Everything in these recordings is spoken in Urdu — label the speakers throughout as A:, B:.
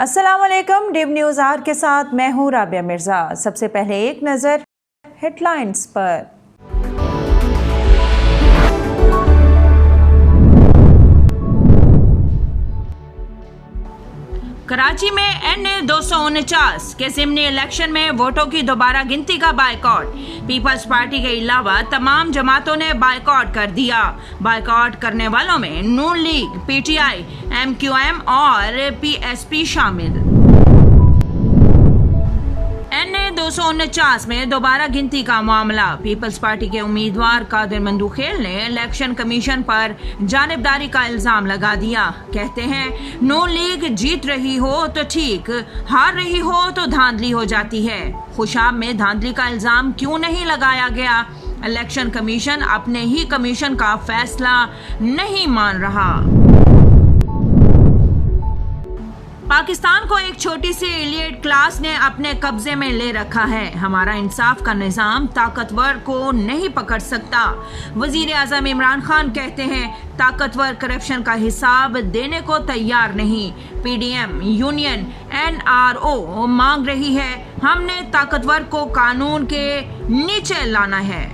A: السلام علیکم، ڈیو نیوز آر کے ساتھ میں ہوں رابعہ مرزا۔ سب سے پہلے ایک نظر ہیڈ لائنز پر۔ کراچی میں NA-249 کے ضمنی الیکشن میں ووٹوں کی دوبارہ گنتی کا بائیکاٹ۔ پیپلز پارٹی کے علاوہ تمام جماعتوں نے بائیکاٹ کر دیا۔ بائیکاٹ کرنے والوں میں نون لیگ، PTI، MQM اور PSP شامل۔ NA-249 میں دوبارہ گنتی کا معاملہ۔ پیپلز پارٹی کے امیدوار قادر مندوخیل نے الیکشن کمیشن پر جانبداری کا الزام لگا دیا۔ کہتے ہیں نون لیگ جیت رہی ہو تو ٹھیک، ہار رہی ہو تو دھاندلی ہو جاتی ہے۔ خوشاب میں دھاندلی کا الزام کیوں نہیں لگایا گیا؟ الیکشن کمیشن اپنے ہی کمیشن کا فیصلہ نہیں مان رہا۔ پاکستان کو ایک چھوٹی سی ایلیٹ کلاس نے اپنے قبضے میں لے رکھا ہے۔ ہمارا انصاف کا نظام طاقتور کو نہیں پکڑ سکتا۔ وزیر اعظم عمران خان کہتے ہیں طاقتور کرپشن کا حساب دینے کو تیار نہیں۔ PDM یونین NRO مانگ رہی ہے، ہم نے طاقتور کو قانون کے نیچے لانا ہے۔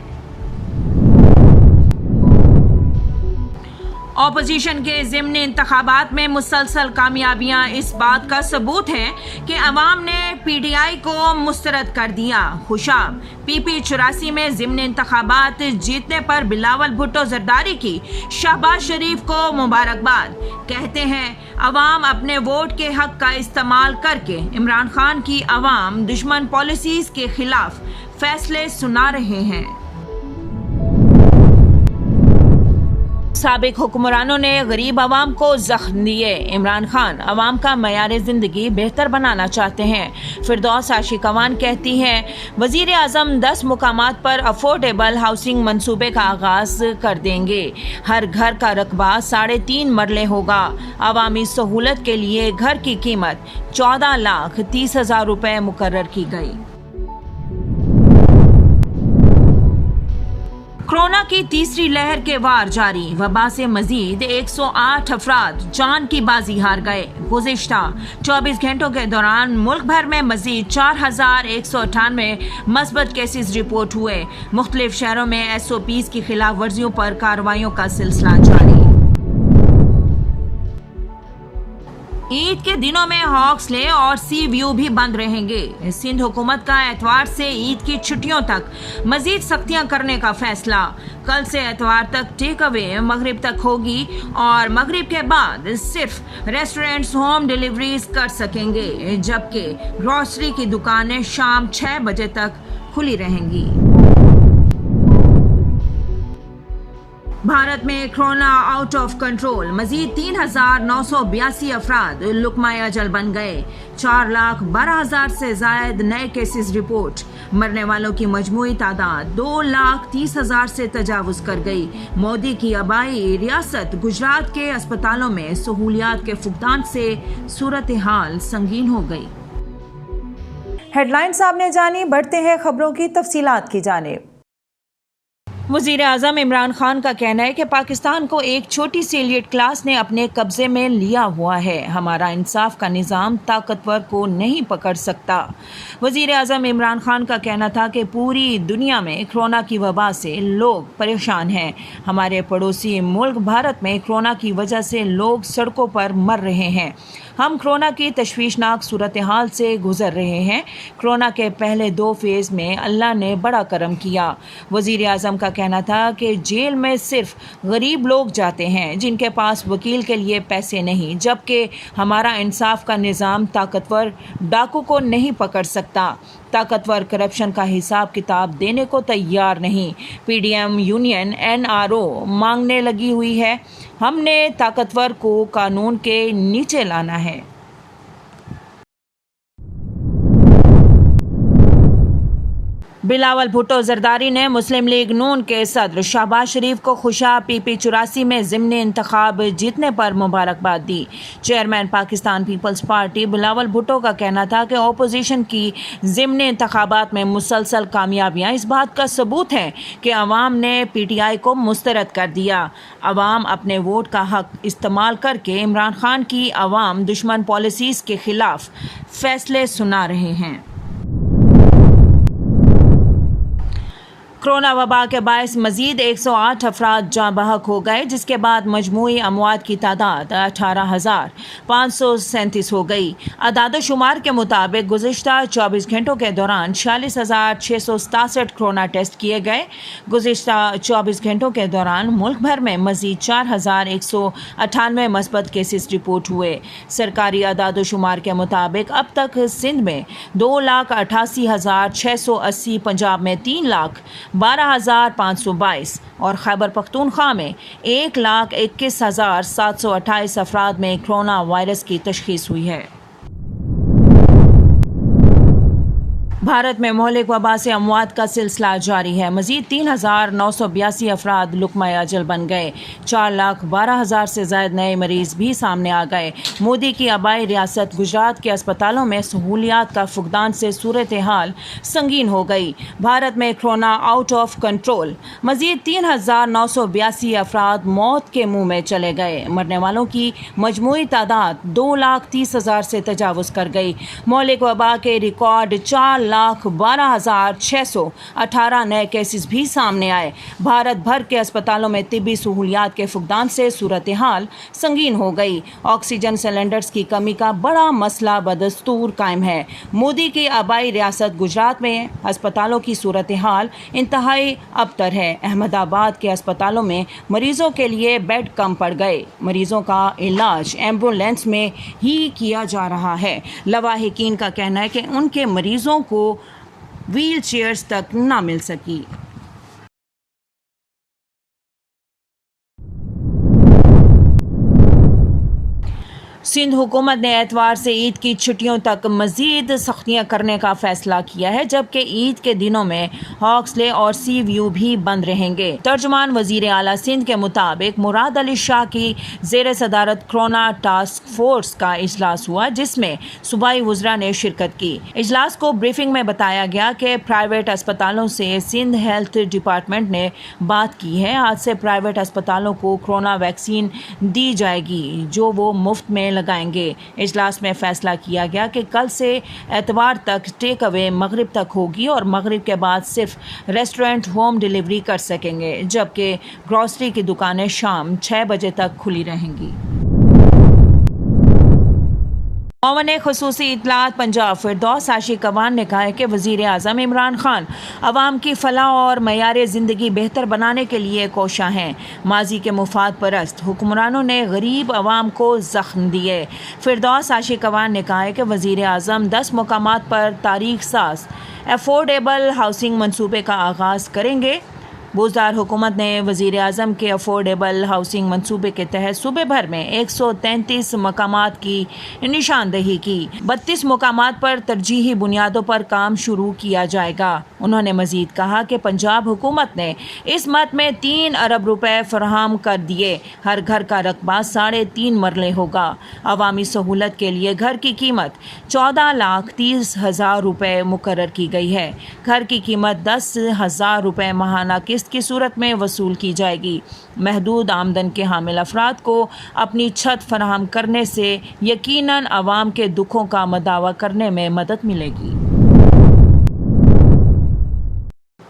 A: اپوزیشن کے ضمنی انتخابات میں مسلسل کامیابیاں اس بات کا ثبوت ہیں کہ عوام نے PTI کو مسترد کر دیا۔ خوشاب PP 84 میں ضمنی انتخابات جیتنے پر بلاول بھٹو زرداری کی شہباز شریف کو مبارکباد۔ کہتے ہیں عوام اپنے ووٹ کے حق کا استعمال کر کے عمران خان کی عوام دشمن پالیسیز کے خلاف فیصلے سنا رہے ہیں۔ سابق حکمرانوں نے غریب عوام کو زخم دیے۔ عمران خان عوام کا معیار زندگی بہتر بنانا چاہتے ہیں۔ فردوس عاشقوان کہتی ہیں وزیر اعظم 10 مقامات پر افورڈیبل ہاؤسنگ منصوبے کا آغاز کر دیں گے۔ ہر گھر کا رقبہ 3.5 مرلے ہوگا۔ عوامی سہولت کے لیے گھر کی قیمت 14,30,000 روپے مقرر کی گئی۔ کورونا کی تیسری لہر کے وار جاری۔ وبا سے مزید 108 افراد جان کی بازی ہار گئے۔ گزشتہ 24 گھنٹوں کے دوران ملک بھر میں مزید 4,198 مثبت کیسز رپورٹ ہوئے۔ مختلف شہروں میں SOPs کی خلاف ورزیوں پر کارروائیوں کا سلسلہ جاری۔ عید کے دنوں میں ہاکس لے اور سی ویو بھی بند رہیں گے۔ سندھ حکومت کا اتوار سے عید کی چھٹیوں تک مزید سختیاں کرنے کا فیصلہ۔ کل سے اتوار تک ٹیک اوے مغرب تک ہوگی اور مغرب کے بعد صرف ریسٹورینٹس ہوم ڈیلیوریز کر سکیں گے، جبکہ گروسری کی دکانیں شام 6 بجے تک کھلی رہیں گی۔ بھارت میں کورونا آؤٹ آف کنٹرول، مزید 3,982 افراد لقمہ اجل بن گئے۔ 4,12,000 سے زائد نئے کیسز رپورٹ۔ مرنے والوں کی مجموعی تعداد 2,30,000 سے تجاوز کر گئی۔ مودی کی آبائی ریاست گجرات کے اسپتالوں میں سہولیات کے فقدان سے صورتحال سنگین ہو گئی۔ ہیڈ لائنز آپ نے جانی، بڑھتے ہیں خبروں کی تفصیلات کی جانب۔
B: وزیر اعظم عمران خان کا کہنا ہے کہ پاکستان کو ایک چھوٹی سی ایلیٹ کلاس نے اپنے قبضے میں لیا ہوا ہے۔ ہمارا انصاف کا نظام طاقتور کو نہیں پکڑ سکتا۔ وزیر اعظم عمران خان کا کہنا تھا کہ پوری دنیا میں کورونا کی وبا سے لوگ پریشان ہیں۔ ہمارے پڑوسی ملک بھارت میں کورونا کی وجہ سے لوگ سڑکوں پر مر رہے ہیں۔ ہم کورونا کی تشویشناک صورتحال سے گزر رہے ہیں۔ کورونا کے پہلے 2 فیز میں اللہ نے بڑا کرم کیا۔ وزیر اعظم کا کہنا تھا کہ جیل میں صرف غریب لوگ جاتے ہیں جن کے پاس وکیل کے لیے پیسے نہیں، جبکہ ہمارا انصاف کا نظام طاقتور ڈاکو کو نہیں پکڑ سکتا۔ طاقتور کرپشن کا حساب کتاب دینے کو تیار نہیں۔ PDM یونین NRO مانگنے لگی ہوئی ہے، ہم نے طاقتور کو قانون کے نیچے لانا ہے۔ بلاول بھٹو زرداری نے مسلم لیگ نون کے صدر شہباز شریف کو خشا PP-84 میں ضمنی انتخاب جیتنے پر مبارکباد دی۔ چیئرمین پاکستان پیپلز پارٹی بلاول بھٹو کا کہنا تھا کہ اپوزیشن کی ضمنی انتخابات میں مسلسل کامیابیاں اس بات کا ثبوت ہیں کہ عوام نے PTI کو مسترد کر دیا۔ عوام اپنے ووٹ کا حق استعمال کر کے عمران خان کی عوام دشمن پالیسیز کے خلاف فیصلے سنا رہے ہیں۔ کرونا وبا کے باعث مزید 108 افراد جاں بحق ہو گئے، جس کے بعد مجموعی اموات کی تعداد 18,537 ہو گئی۔ اعداد و شمار کے مطابق گزشتہ 24 گھنٹوں کے دوران 46,667 کرونا ٹیسٹ کیے گئے۔ گزشتہ 24 گھنٹوں کے دوران ملک بھر میں مزید 4,198 مثبت کیسز رپورٹ ہوئے۔ سرکاری اعداد و شمار کے مطابق اب تک سندھ میں 2,88,680، پنجاب میں 3,12,522 اور خیبر پختونخوا میں 1,21,728 افراد میں کرونا وائرس کی تشخیص ہوئی ہے۔ بھارت میں مہلک وبا سے اموات کا سلسلہ جاری ہے۔ مزید 3,982 افراد لقمہ اجل بن گئے۔ 4,12,000 سے زائد نئے مریض بھی سامنے آ گئے۔ مودی کی آبائی ریاست گجرات کے اسپتالوں میں سہولیات کا فقدان سے صورتحال سنگین ہو گئی۔ بھارت میں کرونا آؤٹ آف کنٹرول، مزید 3,982 افراد موت کے منہ میں چلے گئے۔ مرنے والوں کی مجموعی تعداد 2,30,000 سے تجاوز کر گئی۔ مہلک وبا کے ریکارڈ 4,12,618 نئے کیسز بھی سامنے آئے۔ بھارت بھر کے اسپتالوں میں طبی سہولیات کے فقدان سے صورتحال سنگین ہو گئی۔ آکسیجن سلنڈرز کی کمی کا بڑا مسئلہ بدستور قائم ہے۔ مودی کی آبائی ریاست گجرات میں اسپتالوں کی صورتحال انتہائی ابتر ہے۔ احمد آباد کے اسپتالوں میں مریضوں کے لیے بیڈ کم پڑ گئے۔ مریضوں کا علاج ایمبولینس میں ہی کیا جا رہا ہے۔ لواحقین کا کہنا ہے کہ ان کے مریضوں کو ویل چیئرز تک نہ مل سکی۔ سندھ حکومت نے اتوار سے عید کی چھٹیوں تک مزید سختیاں کرنے کا فیصلہ کیا ہے، جبکہ عید کے دنوں میں ہاکسلے اور سی ویو بھی بند رہیں گے۔ ترجمان وزیر اعلیٰ سندھ کے مطابق مراد علی شاہ کی زیر صدارت کرونا ٹاسک فورس کا اجلاس ہوا، جس میں صوبائی وزراء نے شرکت کی۔ اجلاس کو بریفنگ میں بتایا گیا کہ پرائیویٹ اسپتالوں سے سندھ ہیلتھ ڈپارٹمنٹ نے بات کی ہے۔ آج سے پرائیویٹ اسپتالوں کو کرونا ویکسین دی جائے گی، جو وہ مفت میں لگائیں گے۔ اجلاس میں فیصلہ کیا گیا کہ کل سے اتوار تک ٹیک اوے مغرب تک ہوگی اور مغرب کے بعد صرف ریسٹورنٹ ہوم ڈیلیوری کر سکیں گے، جبکہ گروسری کی دکانیں شام 6 بجے تک کھلی رہیں گی۔ معاون خصوصی اطلاعات پنجاب فردوس اشیقوان نے کہا ہے کہ وزیر اعظم عمران خان عوام کی فلاح اور معیار زندگی بہتر بنانے کے لیے کوشاں ہیں۔ ماضی کے مفاد پرست حکمرانوں نے غریب عوام کو زخم دیے۔ فردوس اشیقوان نے کہا ہے کہ وزیر اعظم 10 مقامات پر تاریخ ساز افورڈیبل ہاؤسنگ منصوبے کا آغاز کریں گے۔ بوزدار حکومت نے وزیر اعظم کے افورڈیبل ہاؤسنگ منصوبے کے تحت صوبے بھر میں 133 مقامات کی نشاندہی کی۔ 32 مقامات پر ترجیحی بنیادوں پر کام شروع کیا جائے گا۔ انہوں نے مزید کہا کہ پنجاب حکومت نے اس مد میں 3 ارب روپے فراہم کر دیے۔ ہر گھر کا رقبہ 3.5 مرلے ہوگا۔ عوامی سہولت کے لیے گھر کی قیمت 14,30,000 روپے مقرر کی گئی ہے۔ گھر کی قیمت 10,000 روپے ماہانہ قسط کی صورت میں وصول کی جائے گی۔ محدود آمدن کے حامل افراد کو اپنی چھت فراہم کرنے سے یقیناً عوام کے دکھوں کا مداوع کرنے میں مدد ملے گی۔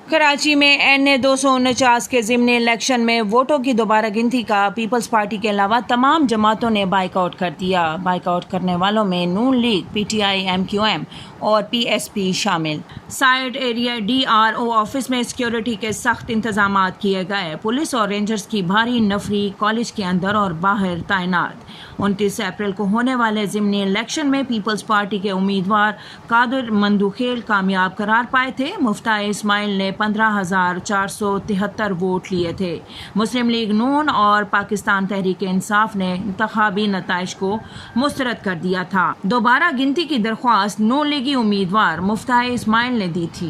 B: کراچی میں NA 249 کے ضمنی الیکشن میں ووٹوں کی دوبارہ گنتی کا پیپلز پارٹی کے علاوہ تمام جماعتوں نے بائیک آؤٹ کر دیا۔ بائیک آؤٹ کرنے والوں میں نون لیگ، PTI، MQM اور PSP شامل۔ سائٹ ایریا DRO آفس میں سیکیورٹی کے سخت انتظامات کیے گئے۔ پولیس اور رینجرز کی بھاری نفری کالج کے اندر اور باہر تعینات۔ 29 اپریل کو ہونے والے ضمنی الیکشن میں پیپلز پارٹی کے امیدوار قادر مندوخیل کامیاب قرار پائے تھے۔ مفتاح اسماعیل نے 15,473 ووٹ لیے تھے۔ مسلم لیگ نون اور پاکستان تحریک انصاف نے انتخابی نتائج کو مسترد کر دیا تھا۔ دوبارہ گنتی کی درخواست نون لیگی امیدوار مفتاح اسماعیل نے دی تھی۔